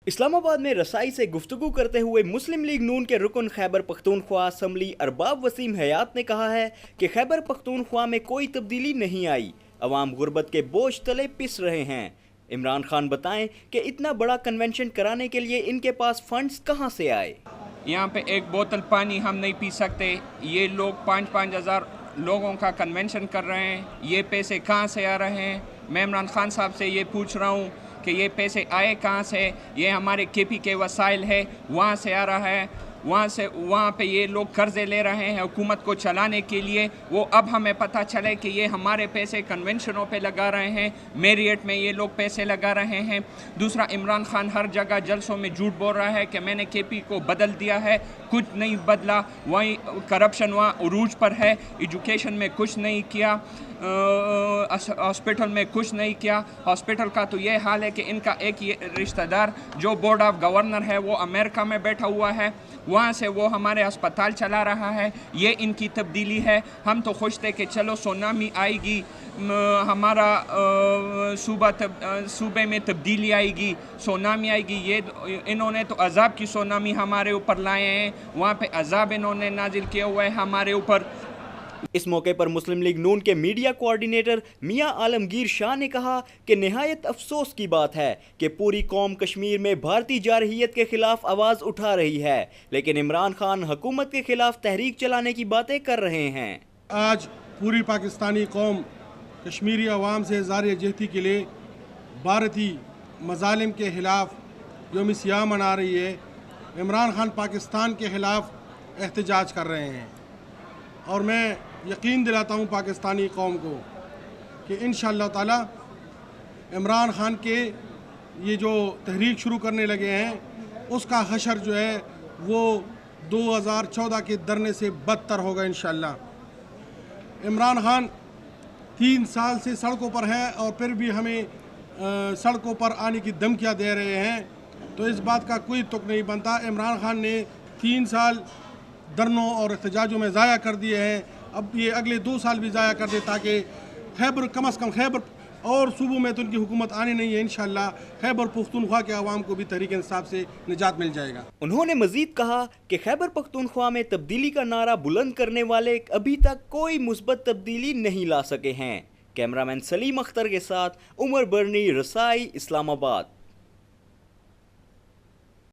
इस्लामाबाद में रसाई से गुफ्तगू करते हुए मुस्लिम लीग नून के रुकन खैबर पख्तूनख्वा असम्बली अरबाब वसीम हयात ने कहा है कि खैबर पख्तूनख्वा में कोई तब्दीली नहीं आई, अवाम गुर्बत के बोझ तले पिस रहे हैं। इमरान खान बताएं कि इतना बड़ा कन्वेंशन कराने के लिए इनके पास फंड्स कहां से आए। यहाँ पे एक बोतल पानी हम नहीं पी सकते, ये लोग 5-5 हज़ार लोगों का कन्वेंशन कर रहे हैं, ये पैसे कहाँ से आ रहे हैं। मैं इमरान खान साहब से ये पूछ रहा हूँ कि ये पैसे आए कहाँ से। ये हमारे केपी के वसाइल है, वहाँ से आ रहा है, वहाँ पे ये लोग कर्जे ले रहे हैं हुकूमत को चलाने के लिए। वो अब हमें पता चले कि ये हमारे पैसे कन्वेंशनों पे लगा रहे हैं, मेरियट में ये लोग पैसे लगा रहे हैं। दूसरा, इमरान खान हर जगह जलसों में झूठ बोल रहा है कि मैंने केपी को बदल दिया है, कुछ नहीं बदला। वहीं करप्शन वहाँ उरूज पर है, एजुकेशन में कुछ नहीं किया, हॉस्पिटल में कुछ नहीं किया। हॉस्पिटल का तो ये हाल है कि इनका एक ये रिश्तेदार जो बोर्ड ऑफ गवर्नर है वो अमेरिका में बैठा हुआ है, वहाँ से वो हमारे अस्पताल चला रहा है। ये इनकी तब्दीली है। हम तो खुश थे कि चलो सुनामी आएगी, हमारा सूबे में तब्दीली आएगी, सुनामी आएगी। ये इन्होंने तो अजाब की सुनामी हमारे ऊपर लाए हैं, वहाँ पे अजाब इन्होंने नाजिल किया हुआ है हमारे ऊपर। इस मौके पर मुस्लिम लीग नून के मीडिया कोऑर्डिनेटर मियां आलमगीर शाह ने कहा कि निहायत अफसोस की बात है कि पूरी कौम कश्मीर में भारतीय जारहियत के खिलाफ आवाज़ उठा रही है, लेकिन इमरान खान हुकूमत के खिलाफ तहरीक चलाने की बातें कर रहे हैं। आज पूरी पाकिस्तानी कौम कश्मीरी अवाम से इज़हार यकजहती के लिए भारतीय मज़ालिम के ख़िलाफ़ यौम सियाह मना रही है। इमरान खान पाकिस्तान के ख़िलाफ़ एहतजाज कर रहे हैं और मैं यकीन दिलाता हूँ पाकिस्तानी कौम को कि इंशाअल्लाह ताला इमरान खान के ये जो तहरीक शुरू करने लगे हैं उसका हशर जो है वो 2014 के धरने से बदतर होगा इंशाअल्लाह। इमरान खान 3 साल से सड़कों पर हैं और फिर भी हमें सड़कों पर आने की धमकियाँ दे रहे हैं, तो इस बात का कोई तुक नहीं बनता। इमरान खान ने 3 साल धरनों और एहतजाजों में ज़ाया कर दिए हैं, अब ये अगले 2 साल भी ज़ाया कर दे ताकि खैबर कम अज़ कम खैबर और सूबों में तो उनकी हुकूमत आनी नहीं है। इंशाअल्लाह खैबर पख्तूनख्वा के अवाम को भी तहरीक इंसाफ से निजात मिल जाएगा। उन्होंने मजीद कहा कि खैबर पख्तूनख्वा में तब्दीली का नारा बुलंद करने वाले अभी तक कोई मुस्बत तब्दीली नहीं ला सके हैं। कैमरामैन सलीम अख्तर के साथ उमर बरनी, रसाई, इस्लामाबाद।